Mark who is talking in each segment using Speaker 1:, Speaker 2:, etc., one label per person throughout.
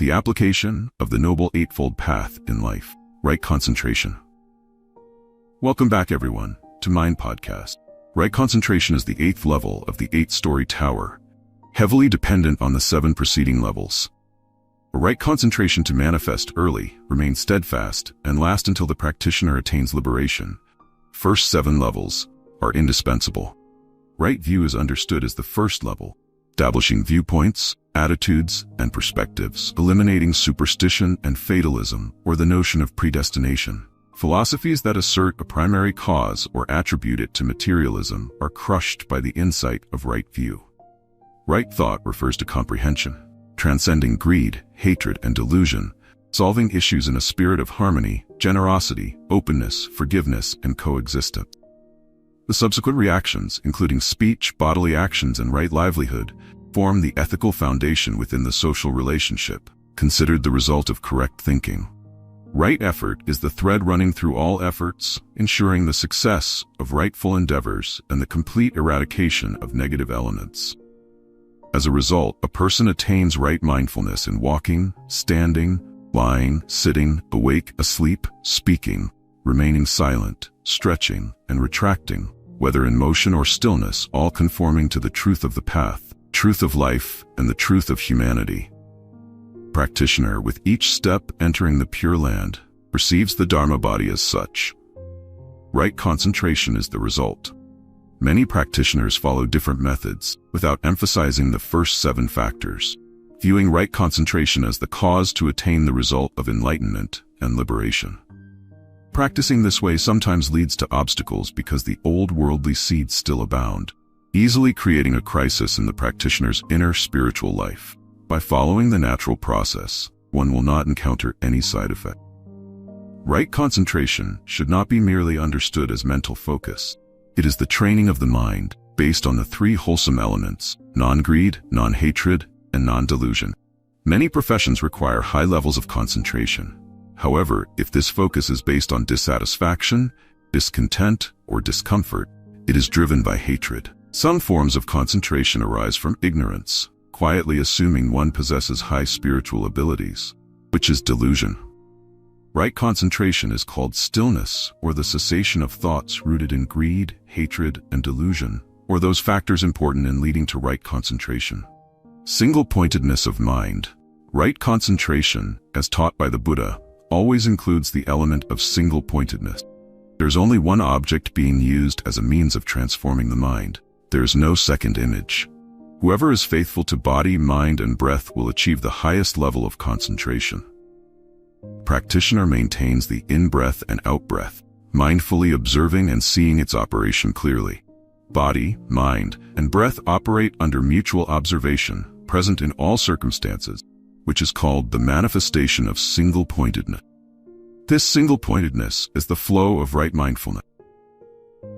Speaker 1: The application of the Noble Eightfold Path in life, right concentration. Welcome back, everyone, to Mind Podcast. Right concentration is the 8th level of the 8-story tower, heavily dependent on the 7 preceding levels. A right concentration to manifest early, remain steadfast, and last until the practitioner attains liberation. First 7 levels are indispensable. Right view is understood as the first level, establishing viewpoints, attitudes, and perspectives, eliminating superstition and fatalism, or the notion of predestination. Philosophies that assert a primary cause or attribute it to materialism are crushed by the insight of right view. Right thought refers to comprehension, transcending greed, hatred, and delusion, solving issues in a spirit of harmony, generosity, openness, forgiveness, and coexistence. The subsequent reactions, including speech, bodily actions, and right livelihood, form the ethical foundation within the social relationship, considered the result of correct thinking. Right effort is the thread running through all efforts, ensuring the success of rightful endeavors and the complete eradication of negative elements. As a result, a person attains right mindfulness in walking, standing, lying, sitting, awake, asleep, speaking, remaining silent, stretching, and retracting, whether in motion or stillness, all conforming to the truth of the path, truth of life, and the truth of humanity. Practitioner, with each step entering the Pure Land, perceives the Dharma body as such. Right concentration is the result. Many practitioners follow different methods, without emphasizing the first 7 factors, viewing right concentration as the cause to attain the result of enlightenment and liberation. Practicing this way sometimes leads to obstacles because the old worldly seeds still abound, easily creating a crisis in the practitioner's inner spiritual life. By following the natural process, one will not encounter any side effect. Right concentration should not be merely understood as mental focus. It is the training of the mind, based on the 3 wholesome elements: non-greed, non-hatred, and non-delusion. Many professions require high levels of concentration. However, if this focus is based on dissatisfaction, discontent, or discomfort, it is driven by hatred. Some forms of concentration arise from ignorance, quietly assuming one possesses high spiritual abilities, which is delusion. Right concentration is called stillness, or the cessation of thoughts rooted in greed, hatred, and delusion, or those factors important in leading to right concentration. Single-pointedness of mind. Right concentration, as taught by the Buddha, always includes the element of single-pointedness. There's only one object being used as a means of transforming the mind. There is no second image. Whoever is faithful to body, mind, and breath will achieve the highest level of concentration. Practitioner maintains the in-breath and out-breath, mindfully observing and seeing its operation clearly. Body, mind, and breath operate under mutual observation, present in all circumstances, which is called the manifestation of single-pointedness. This single-pointedness is the flow of right mindfulness.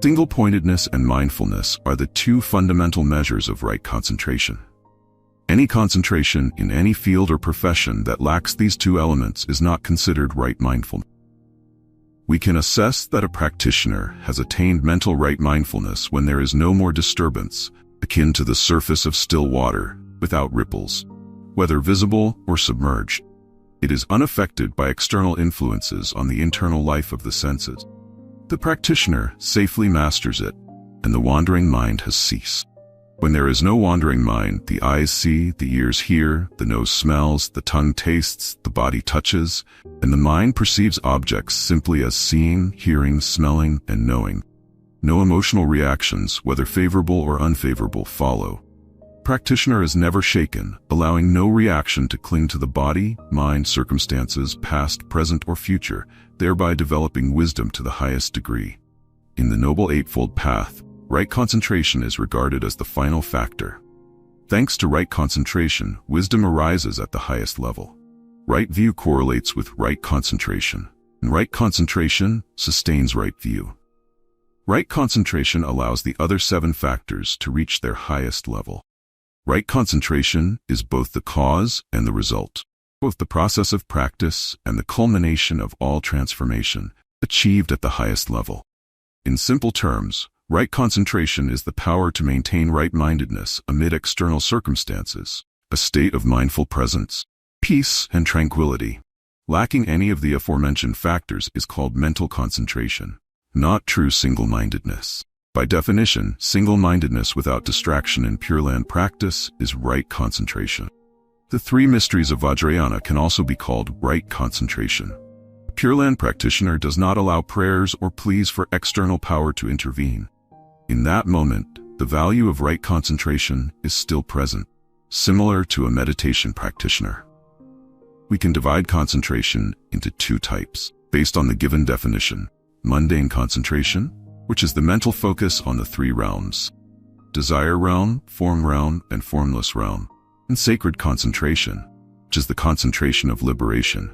Speaker 1: Single-pointedness and mindfulness are the 2 fundamental measures of right concentration. Any concentration in any field or profession that lacks these 2 elements is not considered right mindfulness. We can assess that a practitioner has attained mental right mindfulness when there is no more disturbance, akin to the surface of still water, without ripples, whether visible or submerged. It is unaffected by external influences on the internal life of the senses. The practitioner safely masters it, and the wandering mind has ceased. When there is no wandering mind, the eyes see, the ears hear, the nose smells, the tongue tastes, the body touches, and the mind perceives objects simply as seeing, hearing, smelling, and knowing. No emotional reactions, whether favorable or unfavorable, follow. Practitioner is never shaken, allowing no reaction to cling to the body, mind, circumstances, past, present, or future, thereby developing wisdom to the highest degree. In the Noble Eightfold Path, right concentration is regarded as the final factor. Thanks to right concentration, wisdom arises at the highest level. Right view correlates with right concentration, and right concentration sustains right view. Right concentration allows the other 7 factors to reach their highest level. Right concentration is both the cause and the result, both the process of practice and the culmination of all transformation, achieved at the highest level. In simple terms, right concentration is the power to maintain right-mindedness amid external circumstances, a state of mindful presence, peace, and tranquility. Lacking any of the aforementioned factors is called mental concentration, not true single-mindedness. By definition, single-mindedness without distraction in Pure Land practice is right concentration. The three mysteries of Vajrayana can also be called right concentration. A Pure Land practitioner does not allow prayers or pleas for external power to intervene. In that moment, the value of right concentration is still present, similar to a meditation practitioner. We can divide concentration into two types, based on the given definition: mundane concentration, which is the mental focus on the three realms: desire realm, form realm, and formless realm; and sacred concentration, which is the concentration of liberation.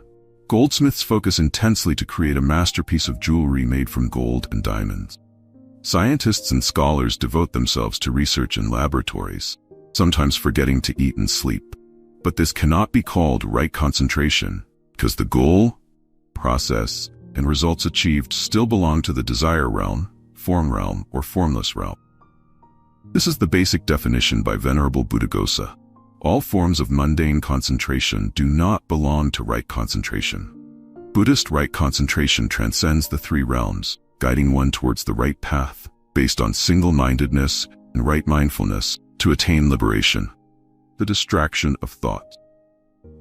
Speaker 1: Goldsmiths focus intensely to create a masterpiece of jewelry made from gold and diamonds. Scientists and scholars devote themselves to research in laboratories, sometimes forgetting to eat and sleep. But this cannot be called right concentration, because the goal, process, and results achieved still belong to the desire realm, form realm, or formless realm. This is the basic definition by Venerable Buddhaghosa. All forms of mundane concentration do not belong to right concentration. Buddhist right concentration transcends the three realms, guiding one towards the right path, based on single-mindedness and right mindfulness, to attain liberation. The distraction of thought.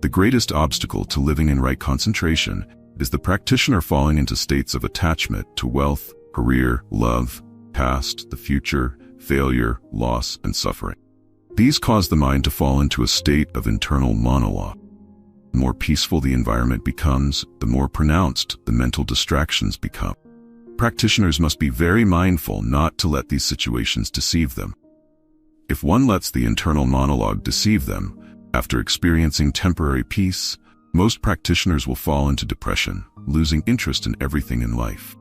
Speaker 1: The greatest obstacle to living in right concentration is the practitioner falling into states of attachment to wealth, career, love, past, the future, failure, loss, and suffering. These cause the mind to fall into a state of internal monologue. The more peaceful the environment becomes, the more pronounced the mental distractions become. Practitioners must be very mindful not to let these situations deceive them. If one lets the internal monologue deceive them, after experiencing temporary peace, most practitioners will fall into depression, losing interest in everything in life.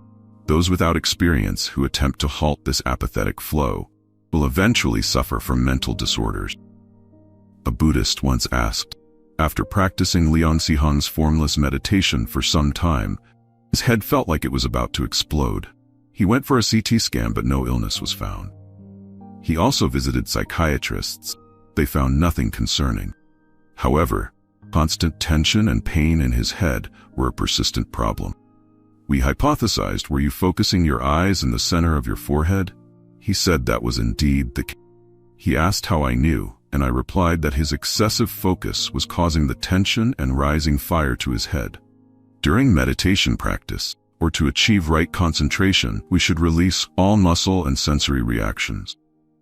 Speaker 1: Those without experience who attempt to halt this apathetic flow will eventually suffer from mental disorders. A Buddhist once asked, after practicing Liang Xihong's formless meditation for some time, his head felt like it was about to explode. He went for a CT scan, but no illness was found. He also visited psychiatrists. They found nothing concerning. However, constant tension and pain in his head were a persistent problem. We hypothesized, were you focusing your eyes in the center of your forehead? He said that was indeed the case. He asked how I knew, and I replied that his excessive focus was causing the tension and rising fire to his head. During meditation practice, or to achieve right concentration, we should release all muscle and sensory reactions.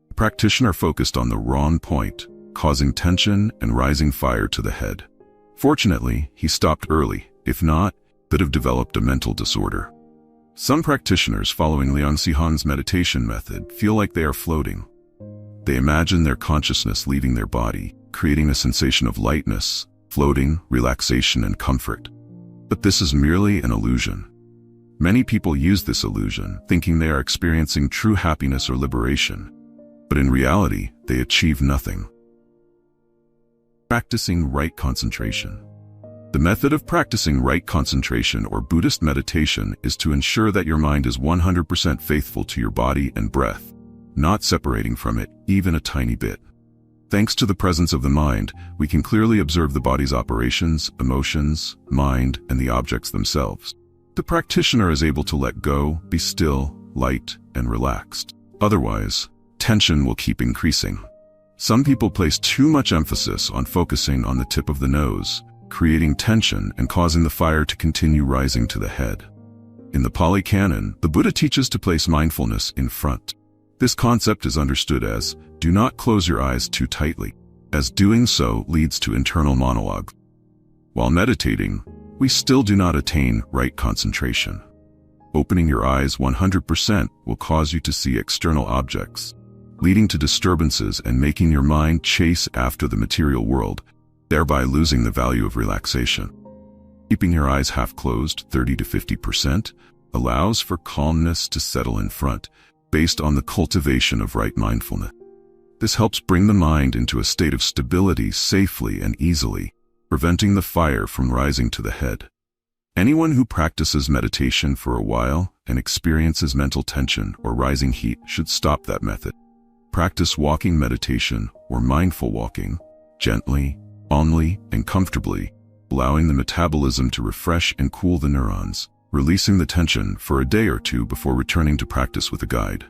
Speaker 1: The practitioner focused on the wrong point, causing tension and rising fire to the head. Fortunately, he stopped early. If not, he could have developed a mental disorder. Some practitioners following Liang Xihong's meditation method feel like they are floating. They imagine their consciousness leaving their body, creating a sensation of lightness, floating, relaxation, and comfort. But this is merely an illusion. Many people use this illusion, thinking they are experiencing true happiness or liberation. But in reality, they achieve nothing. Practicing right concentration. The method of practicing right concentration or Buddhist meditation is to ensure that your mind is 100% faithful to your body and breath, not separating from it even a tiny bit. Thanks to the presence of the mind, we can clearly observe the body's operations, emotions, mind, and the objects themselves. The practitioner is able to let go, be still, light, and relaxed. Otherwise, tension will keep increasing. Some people place too much emphasis on focusing on the tip of the nose, creating tension and causing the fire to continue rising to the head. In the Pali Canon, the Buddha teaches to place mindfulness in front. This concept is understood as, do not close your eyes too tightly, as doing so leads to internal monologue. While meditating, we still do not attain right concentration. Opening your eyes 100% will cause you to see external objects, leading to disturbances and making your mind chase after the material world, thereby losing the value of relaxation. Keeping your eyes half closed 30 to 50% allows for calmness to settle in front, based on the cultivation of right mindfulness. This helps bring the mind into a state of stability safely and easily, preventing the fire from rising to the head. Anyone who practices meditation for a while and experiences mental tension or rising heat should stop that method. Practice walking meditation or mindful walking, gently, calmly, and comfortably, allowing the metabolism to refresh and cool the neurons, releasing the tension for a day or two before returning to practice with a guide.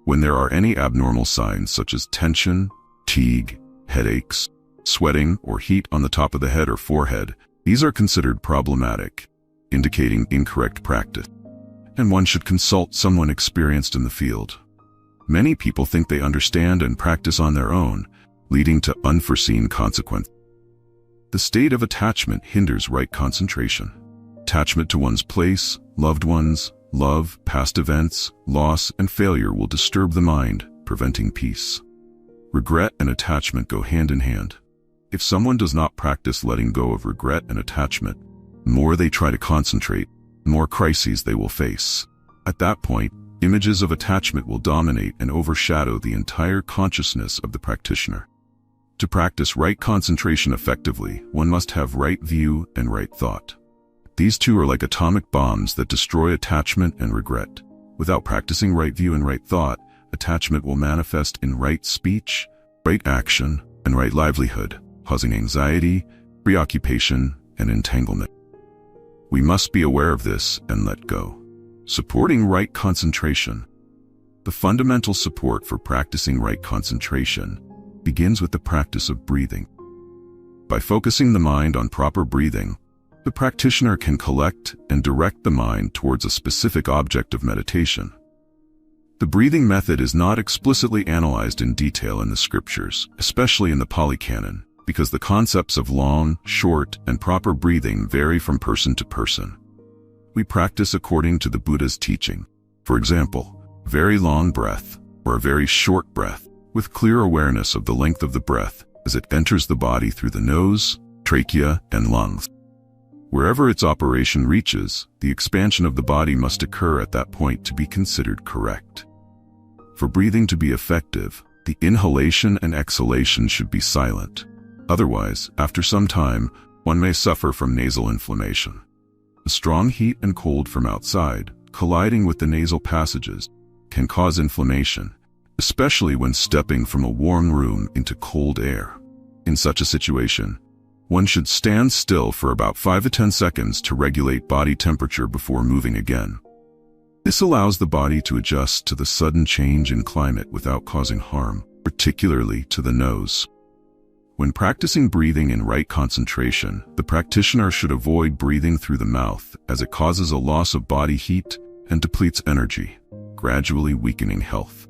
Speaker 1: When there are any abnormal signs such as tension, fatigue, headaches, sweating, or heat on the top of the head or forehead, these are considered problematic, indicating incorrect practice, and one should consult someone experienced in the field. Many people think they understand and practice on their own, leading to unforeseen consequences. The state of attachment hinders right concentration. Attachment to one's place, loved ones, love, past events, loss, and failure will disturb the mind, preventing peace. Regret and attachment go hand in hand. If someone does not practice letting go of regret and attachment, the more they try to concentrate, the more crises they will face. At that point, images of attachment will dominate and overshadow the entire consciousness of the practitioner. To practice right concentration effectively, one must have right view and right thought. These two are like atomic bombs that destroy attachment and regret. Without practicing right view and right thought, attachment will manifest in right speech, right action, and right livelihood, causing anxiety, preoccupation, and entanglement. We must be aware of this and let go. Supporting right concentration. The fundamental support for practicing right concentration begins with the practice of breathing. By focusing the mind on proper breathing, the practitioner can collect and direct the mind towards a specific object of meditation. The breathing method is not explicitly analyzed in detail in the scriptures, especially in the Pali Canon, because the concepts of long, short, and proper breathing vary from person to person. We practice according to the Buddha's teaching. For example, a very long breath or a very short breath, with clear awareness of the length of the breath as it enters the body through the nose, trachea, and lungs. Wherever its operation reaches, the expansion of the body must occur at that point to be considered correct. For breathing to be effective, the inhalation and exhalation should be silent. Otherwise, after some time, one may suffer from nasal inflammation. The strong heat and cold from outside, colliding with the nasal passages, can cause inflammation, especially when stepping from a warm room into cold air. In such a situation, one should stand still for about 5 to 10 seconds to regulate body temperature before moving again. This allows the body to adjust to the sudden change in climate without causing harm, particularly to the nose. When practicing breathing in right concentration, the practitioner should avoid breathing through the mouth as it causes a loss of body heat and depletes energy, gradually weakening health.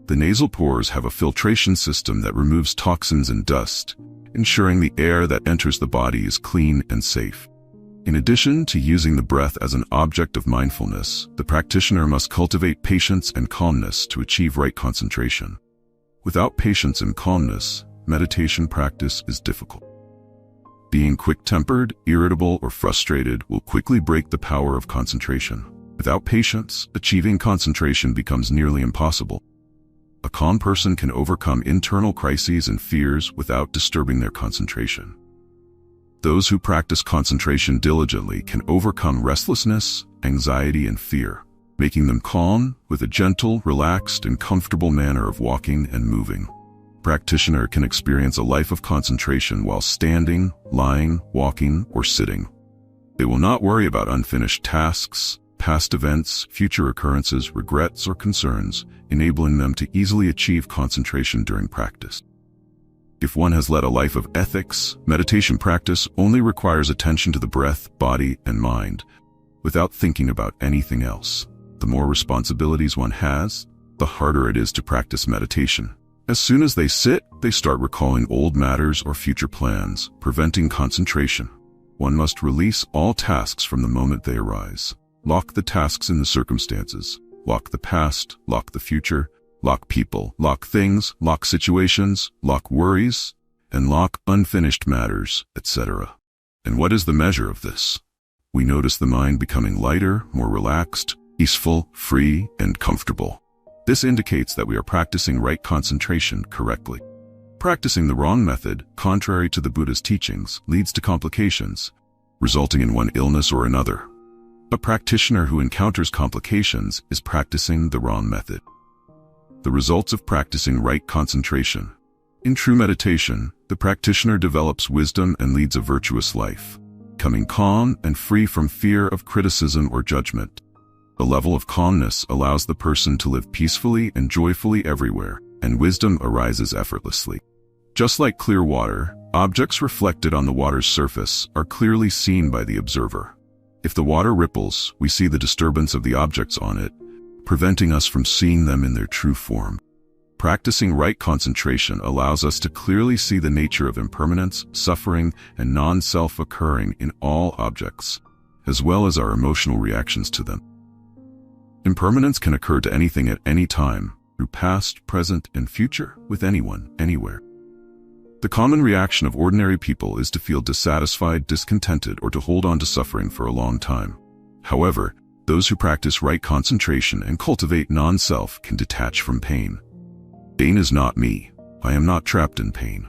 Speaker 1: The nasal pores have a filtration system that removes toxins and dust, ensuring the air that enters the body is clean and safe. In addition to using the breath as an object of mindfulness, the practitioner must cultivate patience and calmness to achieve right concentration. Without patience and calmness, meditation practice is difficult. Being quick-tempered, irritable, or frustrated will quickly break the power of concentration. Without patience, achieving concentration becomes nearly impossible. A calm person can overcome internal crises and fears without disturbing their concentration. Those who practice concentration diligently can overcome restlessness, anxiety, and fear, making them calm with a gentle, relaxed, and comfortable manner of walking and moving. Practitioner can experience a life of concentration while standing, lying, walking, or sitting. They will not worry about unfinished tasks, past events, future occurrences, regrets, or concerns, enabling them to easily achieve concentration during practice. If one has led a life of ethics, meditation practice only requires attention to the breath, body, and mind, without thinking about anything else. The more responsibilities one has, the harder it is to practice meditation. As soon as they sit, they start recalling old matters or future plans, preventing concentration. One must release all tasks from the moment they arise. Lock the tasks in the circumstances. Lock the past, lock the future, lock people, lock things, lock situations, lock worries, and lock unfinished matters, etc. And what is the measure of this? We notice the mind becoming lighter, more relaxed, peaceful, free, and comfortable. This indicates that we are practicing right concentration correctly. Practicing the wrong method, contrary to the Buddha's teachings, leads to complications, resulting in one illness or another. A practitioner who encounters complications is practicing the wrong method. The results of practicing right concentration. In true meditation, the practitioner develops wisdom and leads a virtuous life, becoming calm and free from fear of criticism or judgment. The level of calmness allows the person to live peacefully and joyfully everywhere, and wisdom arises effortlessly. Just like clear water, objects reflected on the water's surface are clearly seen by the observer. If the water ripples, we see the disturbance of the objects on it, preventing us from seeing them in their true form. Practicing right concentration allows us to clearly see the nature of impermanence, suffering, and non-self occurring in all objects, as well as our emotional reactions to them. Impermanence can occur to anything at any time, through past, present, and future, with anyone, anywhere. The common reaction of ordinary people is to feel dissatisfied, discontented, or to hold on to suffering for a long time. However, those who practice right concentration and cultivate non-self can detach from pain. Pain is not me. I am not trapped in pain.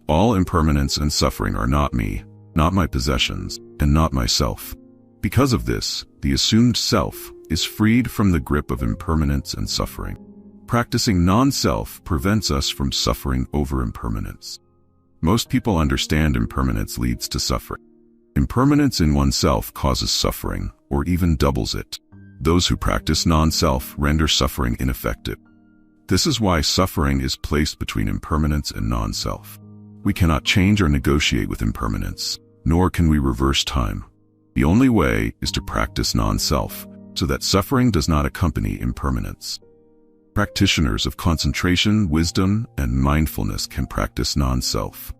Speaker 1: All impermanence and suffering are not me, not my possessions, and not myself. Because of this, the assumed self is freed from the grip of impermanence and suffering. Practicing non-self prevents us from suffering over impermanence. Most people understand impermanence leads to suffering. Impermanence in oneself causes suffering, or even doubles it. Those who practice non-self render suffering ineffective. This is why suffering is placed between impermanence and non-self. We cannot change or negotiate with impermanence, nor can we reverse time. The only way is to practice non-self, so that suffering does not accompany impermanence. Practitioners of concentration, wisdom, and mindfulness can practice non-self.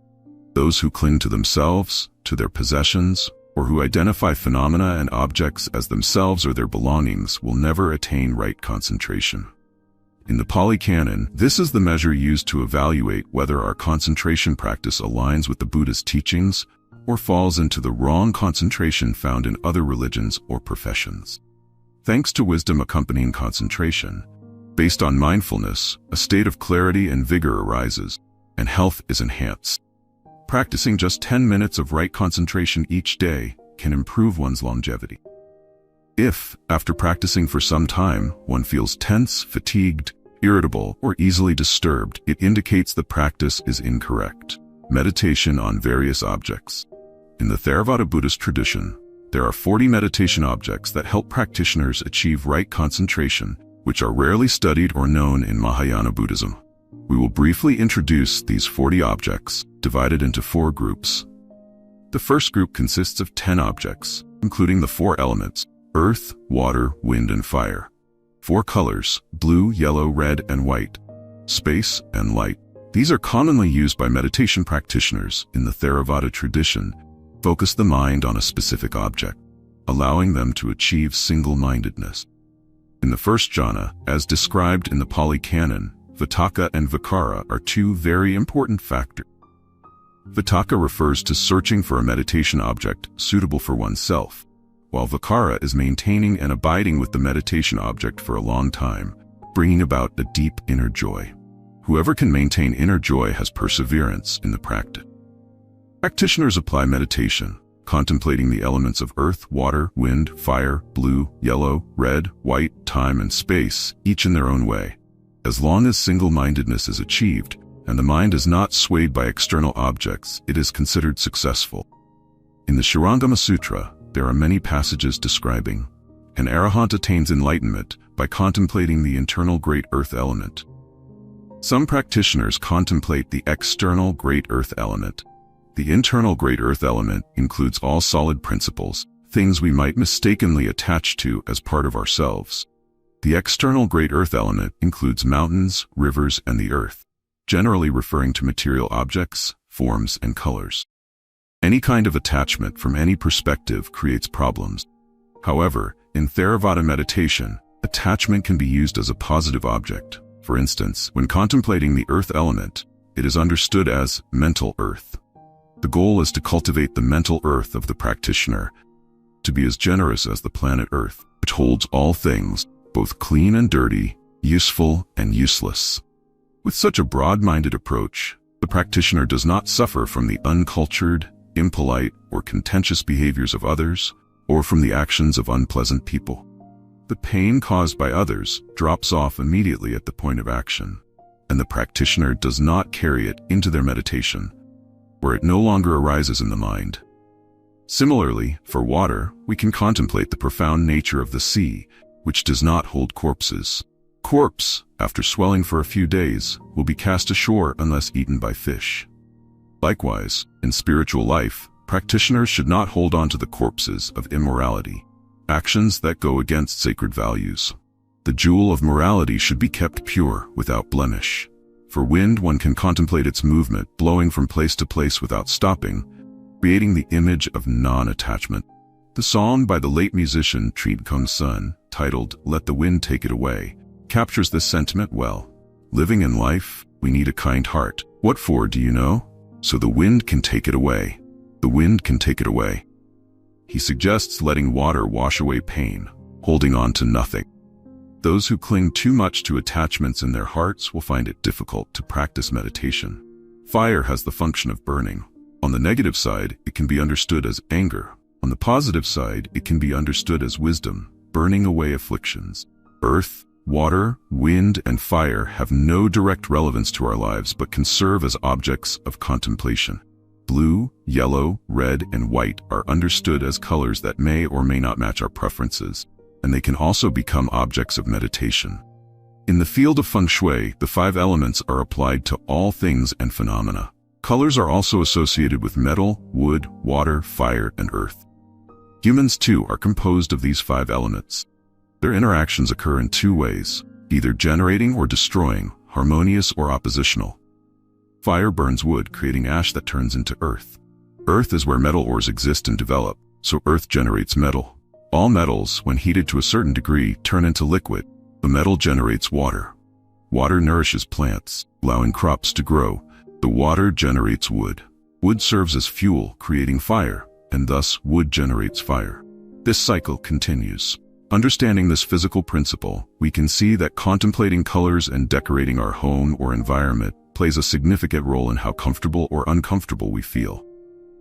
Speaker 1: Those who cling to themselves, to their possessions, or who identify phenomena and objects as themselves or their belongings will never attain right concentration. In the Pali Canon, this is the measure used to evaluate whether our concentration practice aligns with the Buddhist teachings or falls into the wrong concentration found in other religions or professions. Thanks to wisdom accompanying concentration, based on mindfulness, a state of clarity and vigor arises, and health is enhanced. Practicing just 10 minutes of right concentration each day can improve one's longevity. If, after practicing for some time, one feels tense, fatigued, irritable, or easily disturbed, it indicates the practice is incorrect. Meditation on various objects. In the Theravada Buddhist tradition, there are 40 meditation objects that help practitioners achieve right concentration, which are rarely studied or known in Mahayana Buddhism. We will briefly introduce these 40 objects, divided into 4 groups. The first group consists of 10 objects, including the 4 elements: earth, water, wind, and fire. 4 colors: blue, yellow, red, and white. Space and light. These are commonly used by meditation practitioners in the Theravada tradition. Focus the mind on a specific object, allowing them to achieve single-mindedness. In the first jhana, as described in the Pali Canon, vitakka and vicara are 2 very important factors. Vitakka refers to searching for a meditation object suitable for oneself, while vicara is maintaining and abiding with the meditation object for a long time, bringing about a deep inner joy. Whoever can maintain inner joy has perseverance in the practice. Practitioners apply meditation, contemplating the elements of earth, water, wind, fire, blue, yellow, red, white, time, and space, each in their own way. As long as single-mindedness is achieved, and the mind is not swayed by external objects, it is considered successful. In the Shurangama Sutra, there are many passages describing an arahant attains enlightenment by contemplating the internal great earth element. Some practitioners contemplate the external great earth element. The internal great earth element includes all solid principles, things we might mistakenly attach to as part of ourselves. The external great earth element includes mountains, rivers, and the earth, generally referring to material objects, forms, and colors. Any kind of attachment from any perspective creates problems. However, in Theravada meditation, attachment can be used as a positive object. For instance, when contemplating the earth element, it is understood as mental earth. The goal is to cultivate the mental earth of the practitioner, to be as generous as the planet Earth, which holds all things, both clean and dirty, useful and useless. With such a broad-minded approach, the practitioner does not suffer from the uncultured, impolite, or contentious behaviors of others, or from the actions of unpleasant people. The pain caused by others drops off immediately at the point of action. and the practitioner does not carry it into their meditation, where it no longer arises in the mind. Similarly, for water, we can contemplate the profound nature of the sea, which does not hold corpses. Corpse, after swelling for a few days, will be cast ashore unless eaten by fish. Likewise, in spiritual life, practitioners should not hold on to the corpses of immorality, actions that go against sacred values. The jewel of morality should be kept pure, without blemish. For wind, one can contemplate its movement, blowing from place to place without stopping, creating the image of non-attachment. The song by the late musician Treat Kung Sun, titled "Let the Wind Take It Away," captures this sentiment well. Living in life, we need a kind heart. What for, do you know? So the wind can take it away. The wind can take it away. He suggests letting water wash away pain, holding on to nothing. Those who cling too much to attachments in their hearts will find it difficult to practice meditation. Fire has the function of burning. On the negative side, it can be understood as anger. On the positive side, it can be understood as wisdom, burning away afflictions. Earth, water, wind, and fire have no direct relevance to our lives but can serve as objects of contemplation. Blue, yellow, red, and white are understood as colors that may or may not match our preferences, and they can also become objects of meditation. In the field of feng shui, the 5 elements are applied to all things and phenomena. Colors are also associated with metal, wood, water, fire, and earth. Humans, too, are composed of these 5 elements. Their interactions occur in 2 ways, either generating or destroying, harmonious or oppositional. Fire burns wood, creating ash that turns into earth. Earth is where metal ores exist and develop, so earth generates metal. All metals, when heated to a certain degree, turn into liquid. The metal generates water. Water nourishes plants, allowing crops to grow. The water generates wood. Wood serves as fuel, creating fire, and thus wood generates fire. This cycle continues. Understanding this physical principle, we can see that contemplating colors and decorating our home or environment plays a significant role in how comfortable or uncomfortable we feel.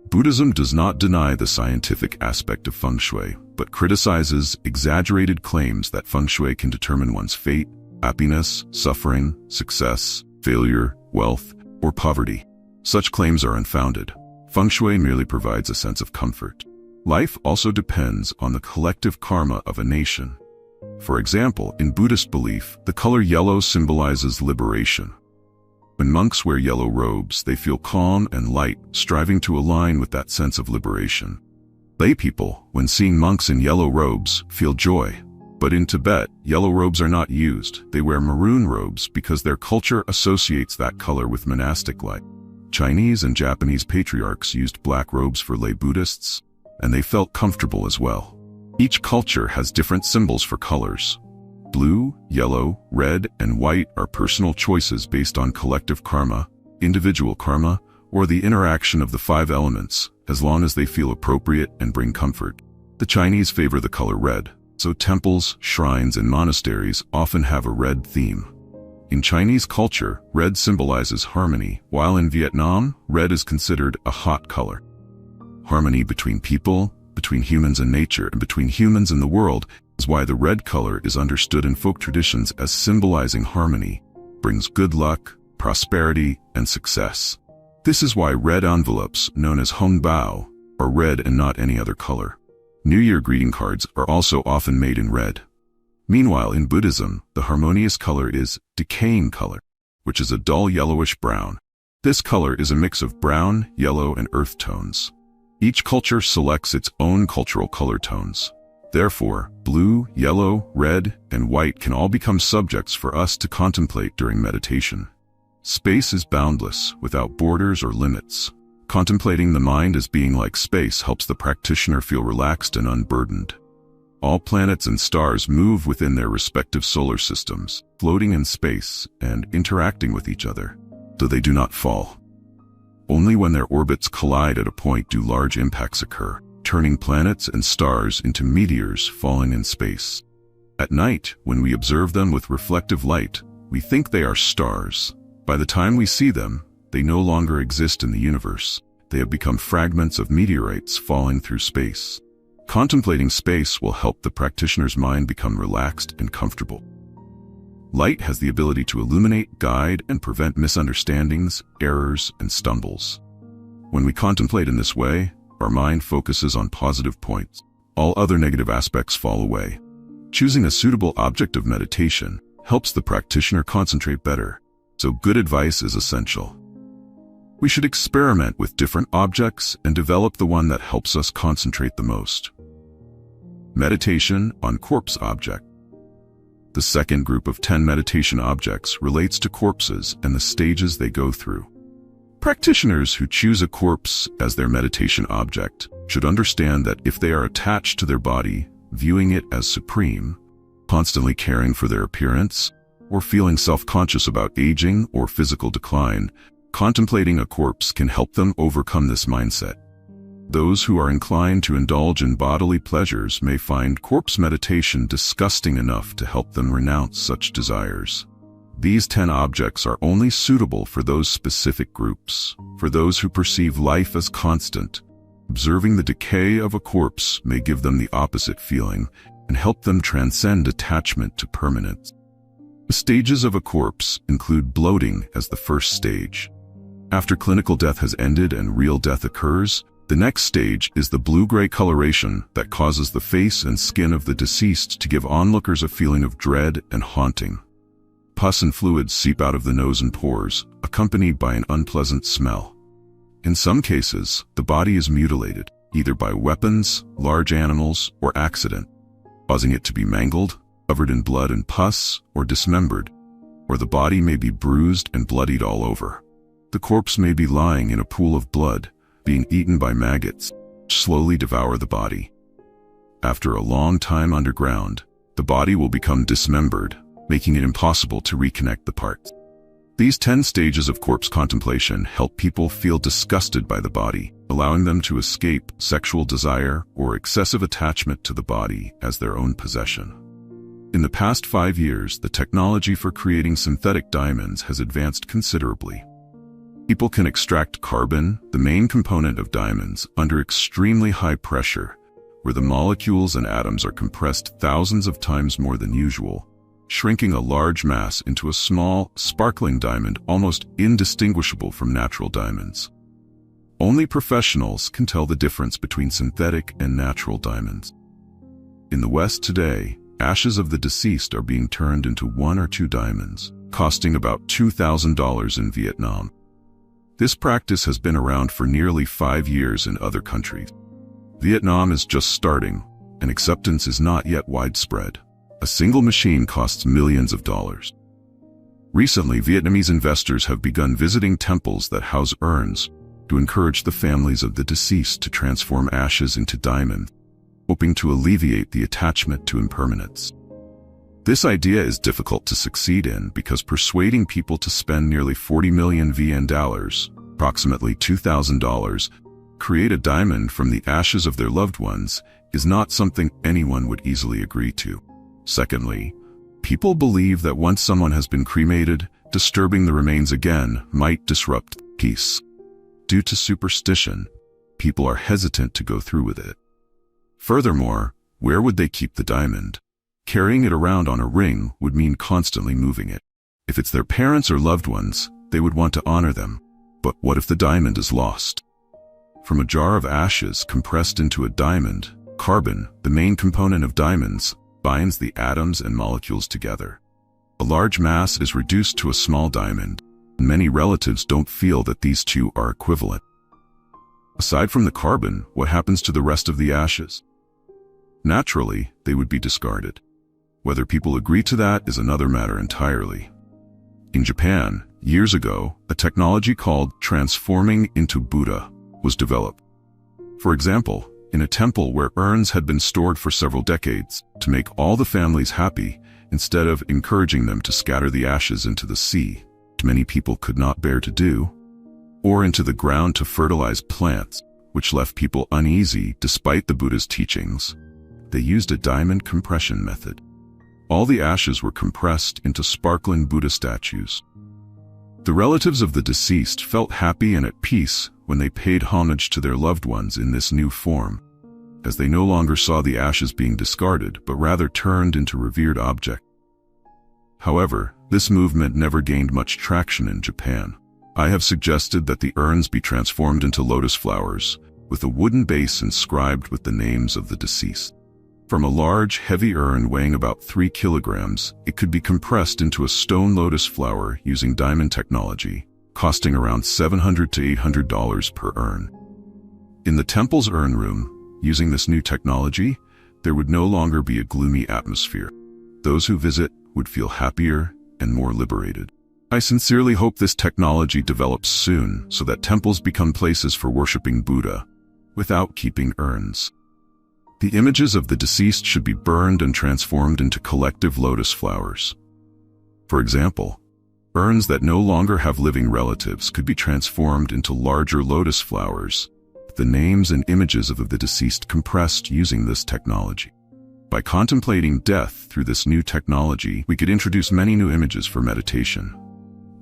Speaker 1: Buddhism does not deny the scientific aspect of feng shui, but criticizes exaggerated claims that feng shui can determine one's fate, happiness, suffering, success, failure, wealth, or poverty. Such claims are unfounded. Feng shui merely provides a sense of comfort. Life also depends on the collective karma of a nation. For example, in Buddhist belief, the color yellow symbolizes liberation. When monks wear yellow robes, they feel calm and light, striving to align with that sense of liberation. Lay people, when seeing monks in yellow robes, feel joy. But in Tibet, yellow robes are not used. They wear maroon robes because their culture associates that color with monastic life. Chinese and Japanese patriarchs used black robes for lay Buddhists, and they felt comfortable as well. Each culture has different symbols for colors. Blue, yellow, red, and white are personal choices based on collective karma, individual karma, or the interaction of the 5 elements, as long as they feel appropriate and bring comfort. The Chinese favor the color red, so temples, shrines, and monasteries often have a red theme. In Chinese culture, red symbolizes harmony, while in Vietnam, red is considered a hot color. Harmony between people, between humans and nature, and between humans and the world is why the red color is understood in folk traditions as symbolizing harmony, brings good luck, prosperity, and success. This is why red envelopes, known as hongbao, are red and not any other color. New Year greeting cards are also often made in red. Meanwhile, in Buddhism, the harmonious color is decaying color, which is a dull yellowish brown. This color is a mix of brown, yellow, and earth tones. Each culture selects its own cultural color tones. Therefore, blue, yellow, red, and white can all become subjects for us to contemplate during meditation. Space is boundless, without borders or limits. Contemplating the mind as being like space helps the practitioner feel relaxed and unburdened. All planets and stars move within their respective solar systems, floating in space and interacting with each other, though they do not fall. Only when their orbits collide at a point do large impacts occur, turning planets and stars into meteors falling in space. At night, when we observe them with reflective light, we think they are stars. By the time we see them, they no longer exist in the universe. They have become fragments of meteorites falling through space. Contemplating space will help the practitioner's mind become relaxed and comfortable. Light has the ability to illuminate, guide, and prevent misunderstandings, errors, and stumbles. When we contemplate in this way, our mind focuses on positive points. All other negative aspects fall away. Choosing a suitable object of meditation helps the practitioner concentrate better, so good advice is essential. We should experiment with different objects and develop the one that helps us concentrate the most. Meditation on corpse object. The second group of 10 meditation objects relates to corpses and the stages they go through. Practitioners who choose a corpse as their meditation object should understand that if they are attached to their body, viewing it as supreme, constantly caring for their appearance, or feeling self-conscious about aging or physical decline, contemplating a corpse can help them overcome this mindset. Those who are inclined to indulge in bodily pleasures may find corpse meditation disgusting enough to help them renounce such desires. These 10 objects are only suitable for those specific groups. For those who perceive life as constant, observing the decay of a corpse may give them the opposite feeling and help them transcend attachment to permanence. The stages of a corpse include bloating as the first stage. After clinical death has ended and real death occurs, the next stage is the blue-gray coloration that causes the face and skin of the deceased to give onlookers a feeling of dread and haunting. Pus and fluids seep out of the nose and pores, accompanied by an unpleasant smell. In some cases, the body is mutilated, either by weapons, large animals, or accident, causing it to be mangled, covered in blood and pus, or dismembered, or the body may be bruised and bloodied all over. The corpse may be lying in a pool of blood, being eaten by maggots, which slowly devour the body. After a long time underground, the body will become dismembered, making it impossible to reconnect the parts. These 10 stages of corpse contemplation help people feel disgusted by the body, allowing them to escape sexual desire or excessive attachment to the body as their own possession. In the past 5 years, the technology for creating synthetic diamonds has advanced considerably. People can extract carbon, the main component of diamonds, under extremely high pressure, where the molecules and atoms are compressed thousands of times more than usual, shrinking a large mass into a small, sparkling diamond almost indistinguishable from natural diamonds. Only professionals can tell the difference between synthetic and natural diamonds. In the West today, ashes of the deceased are being turned into 1 or 2 diamonds, costing about $2,000 in Vietnam. This practice has been around for nearly 5 years in other countries. Vietnam is just starting, and acceptance is not yet widespread. A single machine costs millions of dollars. Recently, Vietnamese investors have begun visiting temples that house urns to encourage the families of the deceased to transform ashes into diamond, hoping to alleviate the attachment to impermanence. This idea is difficult to succeed in because persuading people to spend nearly 40 million VN dollars, approximately $2,000, create a diamond from the ashes of their loved ones is not something anyone would easily agree to. Secondly, people believe that once someone has been cremated, disturbing the remains again might disrupt peace. Due to superstition, people are hesitant to go through with it. Furthermore, where would they keep the diamond? Carrying it around on a ring would mean constantly moving it. If it's their parents or loved ones, they would want to honor them. But what if the diamond is lost? From a jar of ashes compressed into a diamond, carbon, the main component of diamonds, binds the atoms and molecules together. A large mass is reduced to a small diamond, and many relatives don't feel that these two are equivalent. Aside from the carbon, what happens to the rest of the ashes? Naturally, they would be discarded. Whether people agree to that is another matter entirely. In Japan, years ago, a technology called transforming into Buddha was developed. For example, in a temple where urns had been stored for several decades, to make all the families happy, instead of encouraging them to scatter the ashes into the sea, which many people could not bear to do, or into the ground to fertilize plants, which left people uneasy despite the Buddha's teachings, they used a diamond compression method. All the ashes were compressed into sparkling Buddha statues. The relatives of the deceased felt happy and at peace when they paid homage to their loved ones in this new form, as they no longer saw the ashes being discarded, but rather turned into revered objects. However, this movement never gained much traction in Japan. I have suggested that the urns be transformed into lotus flowers, with a wooden base inscribed with the names of the deceased. From a large, heavy urn weighing about 3 kilograms, it could be compressed into a stone lotus flower using diamond technology, costing around $700 to $800 per urn. In the temple's urn room, using this new technology, there would no longer be a gloomy atmosphere. Those who visit would feel happier and more liberated. I sincerely hope this technology develops soon so that temples become places for worshiping Buddha, without keeping urns. The images of the deceased should be burned and transformed into collective lotus flowers. For example, urns that no longer have living relatives could be transformed into larger lotus flowers, with the names and images of the deceased compressed using this technology. By contemplating death through this new technology, we could introduce many new images for meditation.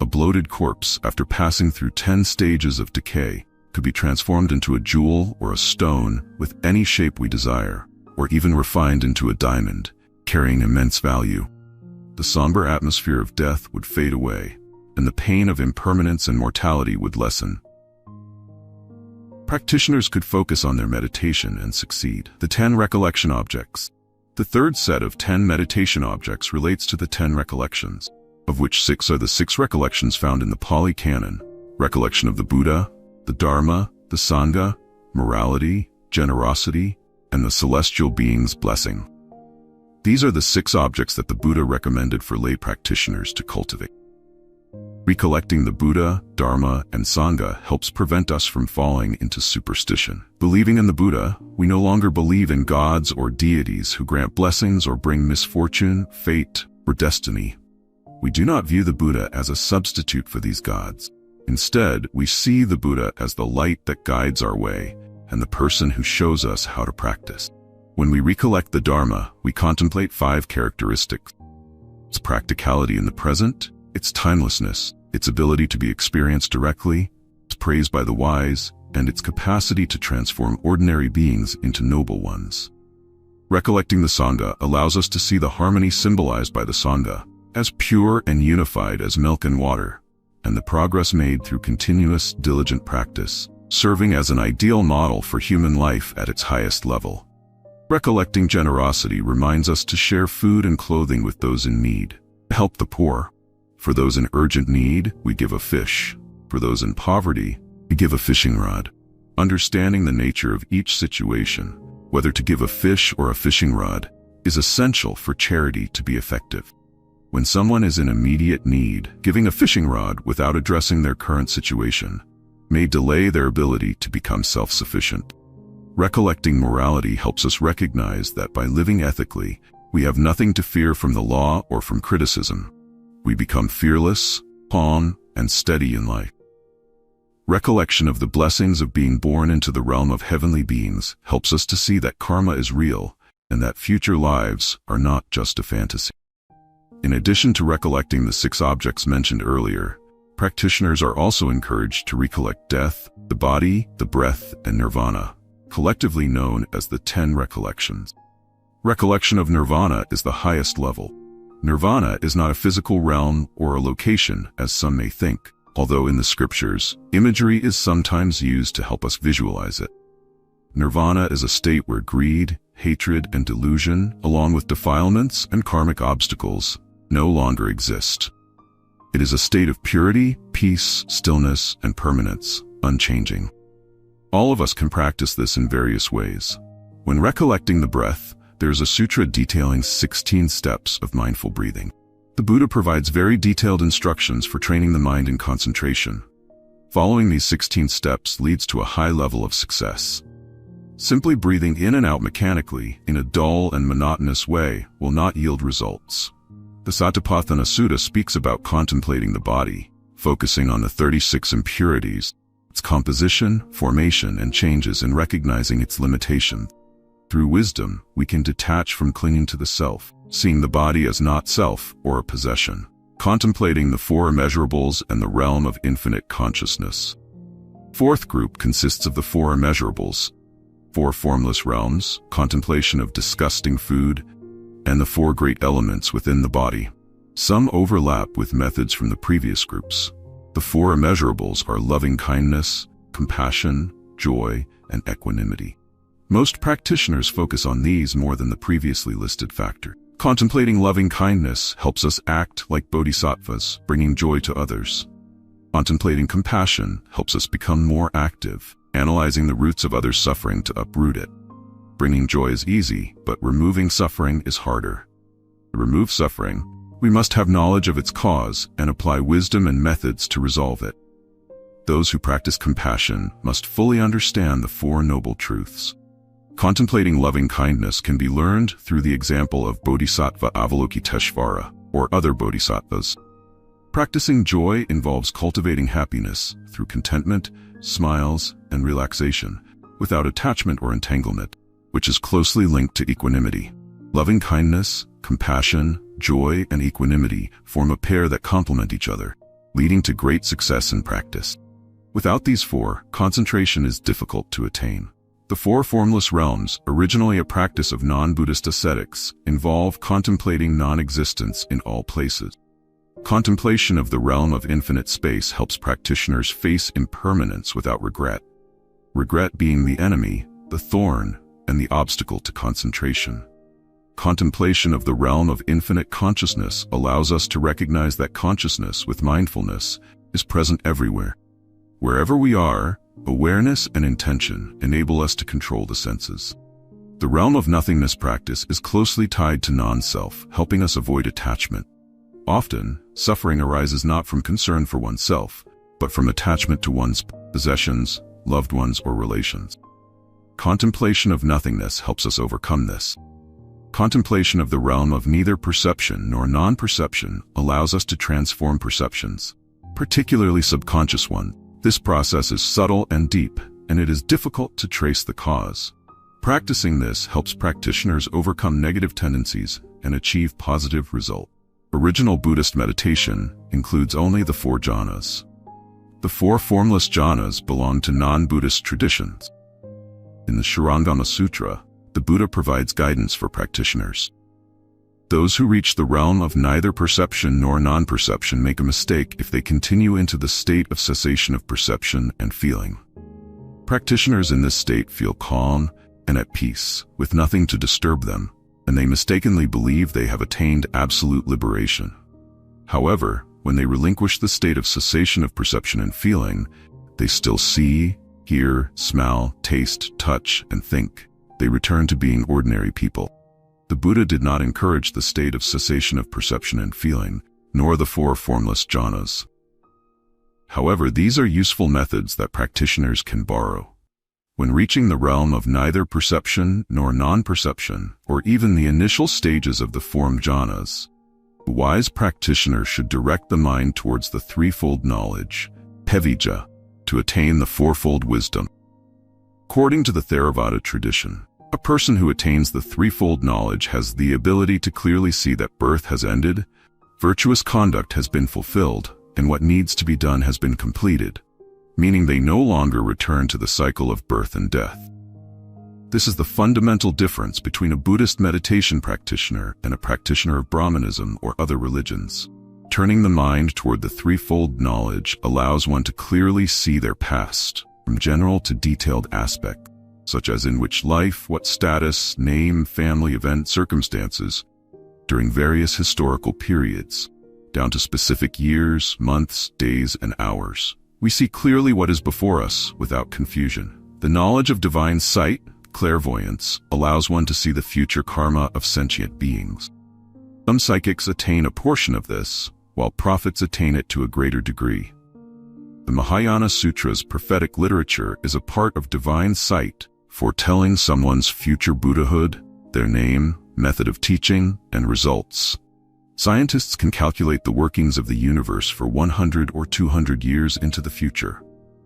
Speaker 1: A bloated corpse, after passing through 10 stages of decay, could be transformed into a jewel or a stone with any shape we desire, or even refined into a diamond, carrying immense value. The somber atmosphere of death would fade away, and the pain of impermanence and mortality would lessen. Practitioners could focus on their meditation and succeed. The 10 recollection objects. The third set of 10 meditation objects relates to the 10 recollections, of which 6 are the 6 recollections found in the Pali Canon: recollection of the Buddha, the Dharma, the Sangha, morality, generosity, and the celestial being's blessing. These are the 6 objects that the Buddha recommended for lay practitioners to cultivate. Recollecting the Buddha, Dharma, and Sangha helps prevent us from falling into superstition. Believing in the Buddha, we no longer believe in gods or deities who grant blessings or bring misfortune, fate, or destiny. We do not view the Buddha as a substitute for these gods. Instead, we see the Buddha as the light that guides our way and the person who shows us how to practice. When we recollect the Dharma, we contemplate 5 characteristics: its practicality in the present, its timelessness, its ability to be experienced directly, its praise by the wise, and its capacity to transform ordinary beings into noble ones. Recollecting the Sangha allows us to see the harmony symbolized by the Sangha as pure and unified as milk and water, and the progress made through continuous, diligent practice, serving as an ideal model for human life at its highest level. Recollecting generosity reminds us to share food and clothing with those in need, help the poor. For those in urgent need, we give a fish. For those in poverty, we give a fishing rod. Understanding the nature of each situation, whether to give a fish or a fishing rod, is essential for charity to be effective. When someone is in immediate need, giving a fishing rod without addressing their current situation may delay their ability to become self-sufficient. Recollecting morality helps us recognize that by living ethically, we have nothing to fear from the law or from criticism. We become fearless, calm, and steady in life. Recollection of the blessings of being born into the realm of heavenly beings helps us to see that karma is real and that future lives are not just a fantasy. In addition to recollecting the 6 objects mentioned earlier, practitioners are also encouraged to recollect death, the body, the breath, and nirvana, collectively known as the 10 recollections. Recollection of nirvana is the highest level. Nirvana is not a physical realm or a location, as some may think, although in the scriptures, imagery is sometimes used to help us visualize it. Nirvana is a state where greed, hatred, and delusion, along with defilements and karmic obstacles, no longer exist. It is a state of purity, peace, stillness, and permanence, unchanging. All of us can practice this in various ways. When recollecting the breath, there is a sutra detailing 16 steps of mindful breathing. The Buddha provides very detailed instructions for training the mind in concentration. Following these 16 steps leads to a high level of success. Simply breathing in and out mechanically, in a dull and monotonous way, will not yield results. The Satipatthana Sutta speaks about contemplating the body, focusing on the 36 impurities, its composition, formation, and changes, and recognizing its limitations. Through wisdom, we can detach from clinging to the self, seeing the body as not self or a possession, contemplating the 4 immeasurables and the realm of infinite consciousness. Fourth group consists of the 4 immeasurables, 4 formless realms, contemplation of disgusting food, and the 4 great elements within the body. Some overlap with methods from the previous groups. The four immeasurables are loving kindness, compassion, joy, and equanimity. Most practitioners focus on these more than the previously listed factor. Contemplating loving kindness helps us act like bodhisattvas, bringing joy to others. Contemplating compassion helps us become more active, analyzing the roots of others' suffering to uproot it. Bringing joy is easy, but removing suffering is harder. To remove suffering, we must have knowledge of its cause and apply wisdom and methods to resolve it. Those who practice compassion must fully understand the Four Noble Truths. Contemplating loving kindness can be learned through the example of Bodhisattva Avalokiteshvara or other bodhisattvas. Practicing joy involves cultivating happiness through contentment, smiles, and relaxation, without attachment or entanglement, which is closely linked to equanimity. Loving kindness, compassion, joy, and equanimity form a pair that complement each other, leading to great success in practice. Without these four, concentration is difficult to attain. The four formless realms, originally a practice of non-Buddhist ascetics, involve contemplating non-existence in all places. Contemplation of the realm of infinite space helps practitioners face impermanence without regret. Regret being the enemy, the thorn, and the obstacle to concentration. Contemplation of the realm of infinite consciousness allows us to recognize that consciousness with mindfulness is present everywhere. Wherever we are, awareness and intention enable us to control the senses. The realm of nothingness practice is closely tied to non-self, helping us avoid attachment. Often, suffering arises not from concern for oneself, but from attachment to one's possessions, loved ones, or relations. Contemplation of nothingness helps us overcome this. Contemplation of the realm of neither perception nor non-perception allows us to transform perceptions, particularly subconscious ones. This process is subtle and deep, and it is difficult to trace the cause. Practicing this helps practitioners overcome negative tendencies and achieve positive results. Original Buddhist meditation includes only the four jhanas. The four formless jhanas belong to non-Buddhist traditions. In the Shurangama Sutra, the Buddha provides guidance for practitioners. Those who reach the realm of neither perception nor non-perception make a mistake if they continue into the state of cessation of perception and feeling. Practitioners in this state feel calm and at peace, with nothing to disturb them, and they mistakenly believe they have attained absolute liberation. However, when they relinquish the state of cessation of perception and feeling, they still see, hear, smell, taste, touch, and think. They return to being ordinary people. The Buddha did not encourage the state of cessation of perception and feeling, nor the four formless jhanas. However, these are useful methods that practitioners can borrow. When reaching the realm of neither perception nor non-perception, or even the initial stages of the form jhanas, a wise practitioner should direct the mind towards the threefold knowledge, pevijja, to attain the fourfold wisdom. According to the Theravada tradition, a person who attains the threefold knowledge has the ability to clearly see that birth has ended, virtuous conduct has been fulfilled, and what needs to be done has been completed, meaning they no longer return to the cycle of birth and death. This is the fundamental difference between a Buddhist meditation practitioner and a practitioner of Brahmanism or other religions. Turning the mind toward the threefold knowledge allows one to clearly see their past, from general to detailed aspects, such as in which life, what status, name, family, event, circumstances, during various historical periods, down to specific years, months, days, and hours. We see clearly what is before us without confusion. The knowledge of divine sight, clairvoyance, allows one to see the future karma of sentient beings. Some psychics attain a portion of this, while prophets attain it to a greater degree. The Mahayana Sutra's prophetic literature is a part of divine sight, foretelling someone's future Buddhahood, their name, method of teaching, and results. Scientists can calculate the workings of the universe for 100 or 200 years into the future.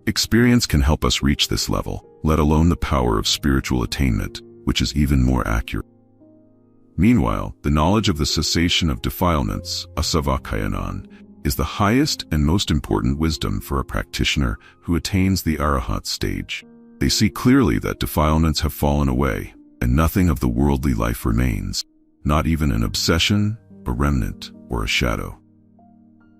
Speaker 1: Experience can help us reach this level, let alone the power of spiritual attainment, which is even more accurate. Meanwhile, the knowledge of the cessation of defilements, asavakayanan, is the highest and most important wisdom for a practitioner who attains the Arahant stage. They see clearly that defilements have fallen away, and nothing of the worldly life remains, not even an obsession, a remnant, or a shadow.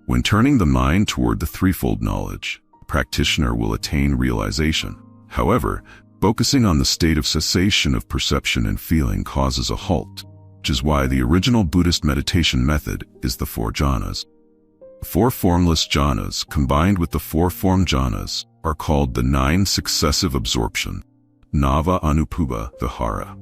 Speaker 1: When turning the mind toward the threefold knowledge, the practitioner will attain realization. However, focusing on the state of cessation of perception and feeling causes a halt, which is why the original Buddhist meditation method is the 4 jhanas. The 4 formless jhanas combined with the 4 form jhanas are called the 9 successive absorption, Nava Anupubha Vihara.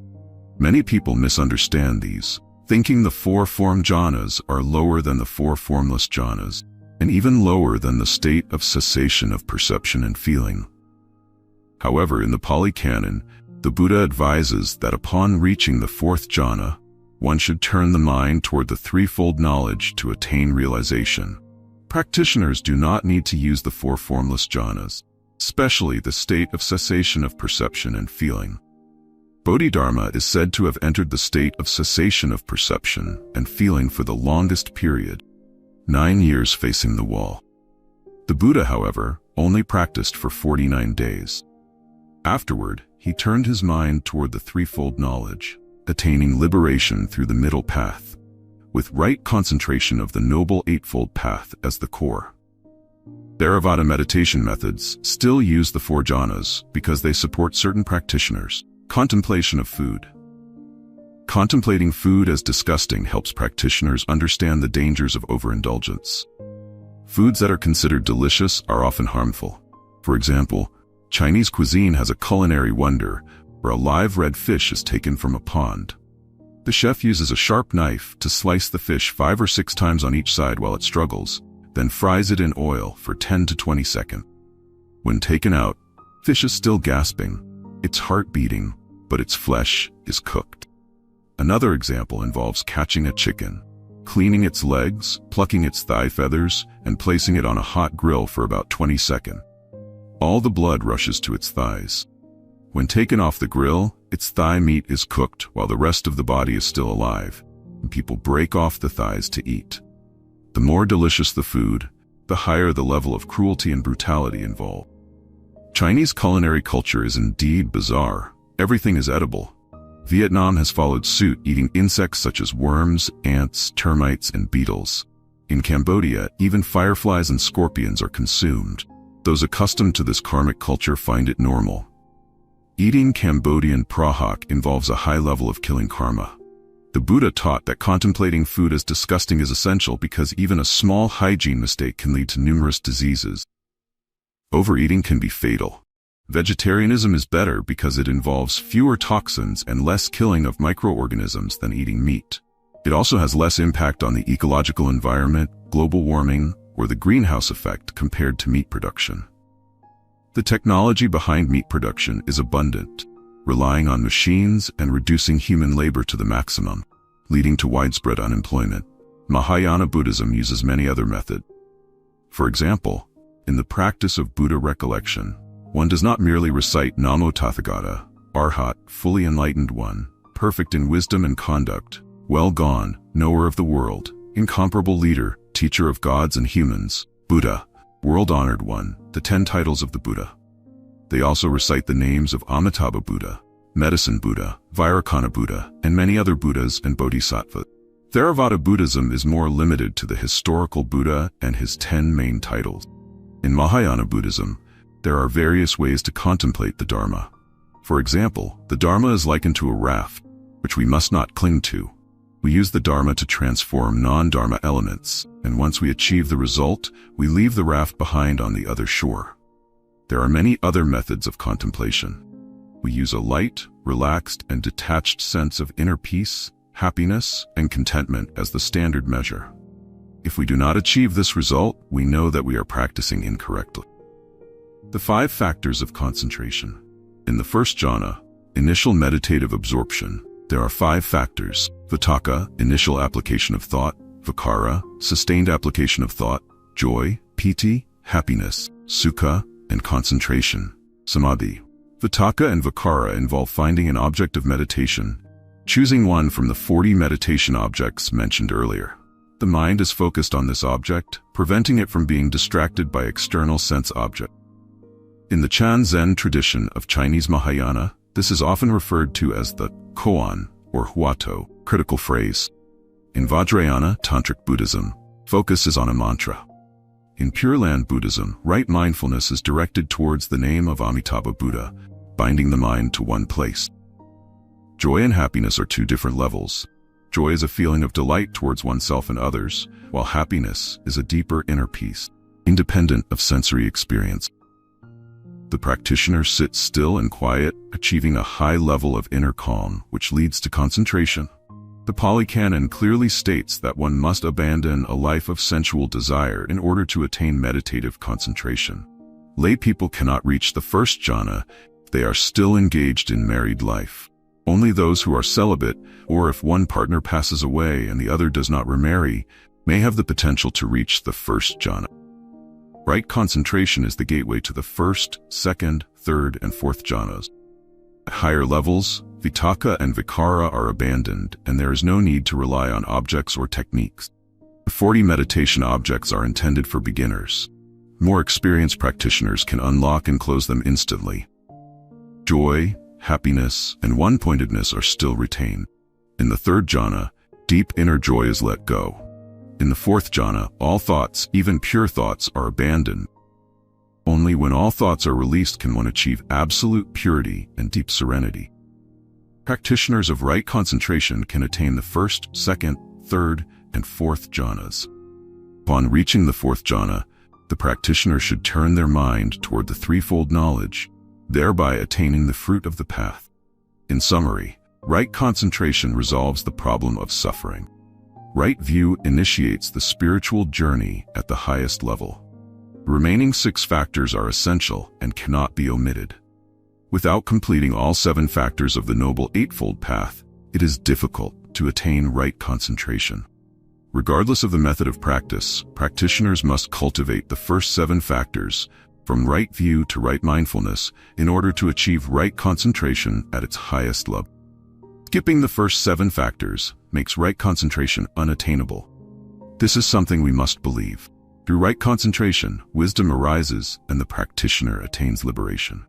Speaker 1: Many people misunderstand these, thinking the 4 form jhanas are lower than the 4 formless jhanas, and even lower than the state of cessation of perception and feeling. However, in the Pali Canon, the Buddha advises that upon reaching the 4th jhana, one should turn the mind toward the threefold knowledge to attain realization. Practitioners do not need to use the 4 formless jhanas, especially the state of cessation of perception and feeling. Bodhidharma is said to have entered the state of cessation of perception and feeling for the longest period, 9 years facing the wall. The Buddha, however, only practiced for 49 days. Afterward, he turned his mind toward the threefold knowledge, attaining liberation through the middle path, with right concentration of the Noble Eightfold Path as the core. Theravada meditation methods still use the 4 jhanas because they support certain practitioners. Contemplation of food. Contemplating food as disgusting helps practitioners understand the dangers of overindulgence. Foods that are considered delicious are often harmful. For example, Chinese cuisine has a culinary wonder where a live red fish is taken from a pond. The chef uses a sharp knife to slice the fish 5 or 6 times on each side while it struggles, then fries it in oil for 10 to 20 seconds. When taken out, fish is still gasping, its heart beating, but its flesh is cooked. Another example involves catching a chicken, cleaning its legs, plucking its thigh feathers, and placing it on a hot grill for about 20 seconds. All the blood rushes to its thighs. When taken off the grill, its thigh meat is cooked while the rest of the body is still alive, and people break off the thighs to eat. The more delicious the food, the higher the level of cruelty and brutality involved. Chinese culinary culture is indeed bizarre. Everything is edible. Vietnam has followed suit, eating insects such as worms, ants, termites, and beetles. In Cambodia, even fireflies and scorpions are consumed. Those accustomed to this karmic culture find it normal. Eating Cambodian prahok involves a high level of killing karma. The Buddha taught that contemplating food as disgusting is essential because even a small hygiene mistake can lead to numerous diseases. Overeating can be fatal. Vegetarianism is better because it involves fewer toxins and less killing of microorganisms than eating meat. It also has less impact on the ecological environment, global warming, or the greenhouse effect compared to meat production. The technology behind meat production is abundant, relying on machines and reducing human labor to the maximum, leading to widespread unemployment. Mahayana Buddhism uses many other methods. For example, in the practice of Buddha recollection, one does not merely recite Namo Tathagata, Arhat, fully enlightened one, perfect in wisdom and conduct, well gone, knower of the world, incomparable leader, teacher of gods and humans, Buddha, world-honored one, the 10 titles of the Buddha. They also recite the names of Amitabha Buddha, Medicine Buddha, Vairocana Buddha, and many other Buddhas and Bodhisattvas. Theravada Buddhism is more limited to the historical Buddha and his 10 main titles. In Mahayana Buddhism, there are various ways to contemplate the Dharma. For example, the Dharma is likened to a raft, which we must not cling to. We use the Dharma to transform non-Dharma elements, and once we achieve the result, we leave the raft behind on the other shore. There are many other methods of contemplation. We use a light, relaxed, and detached sense of inner peace, happiness, and contentment as the standard measure. If we do not achieve this result, we know that we are practicing incorrectly. The 5 factors of concentration. In the first jhana, initial meditative absorption, there are 5 factors: vitakka, initial application of thought; vicara, sustained application of thought; joy; piti, happiness; sukha, and concentration, samadhi. Vitakka and vicara involve finding an object of meditation, choosing one from the 40 meditation objects mentioned earlier. The mind is focused on this object, preventing it from being distracted by external sense objects. In the Chan Zen tradition of Chinese Mahayana, this is often referred to as the koan, or huato, critical phrase. In Vajrayana Tantric Buddhism, focus is on a mantra. In Pure Land Buddhism, right mindfulness is directed towards the name of Amitabha Buddha, binding the mind to one place. Joy and happiness are two different levels. Joy is a feeling of delight towards oneself and others, while happiness is a deeper inner peace, independent of sensory experience. The practitioner sits still and quiet, achieving a high level of inner calm, which leads to concentration. The Pali Canon clearly states that one must abandon a life of sensual desire in order to attain meditative concentration. Lay people cannot reach the first jhana if they are still engaged in married life. Only those who are celibate, or if one partner passes away and the other does not remarry, may have the potential to reach the first jhana. Right concentration is the gateway to the first, second, third, and fourth jhanas. At higher levels, vitaka and vikara are abandoned, and there is no need to rely on objects or techniques. The 40 meditation objects are intended for beginners. More experienced practitioners can unlock and close them instantly. Joy, happiness, and one-pointedness are still retained. In the third jhana, deep inner joy is let go. In the fourth jhana, all thoughts, even pure thoughts, are abandoned. Only when all thoughts are released can one achieve absolute purity and deep serenity. Practitioners of right concentration can attain the first, second, third, and fourth jhanas. Upon reaching the fourth jhana, the practitioner should turn their mind toward the threefold knowledge, thereby attaining the fruit of the path. In summary, right concentration resolves the problem of suffering. Right view initiates the spiritual journey at the highest level. The remaining 6 factors are essential and cannot be omitted. Without completing all 7 factors of the Noble Eightfold Path, it is difficult to attain right concentration. Regardless of the method of practice, practitioners must cultivate the first 7 factors, from right view to right mindfulness, in order to achieve right concentration at its highest level. Skipping the first 7 factors makes right concentration unattainable. This is something we must believe. Through right concentration, wisdom arises and the practitioner attains liberation.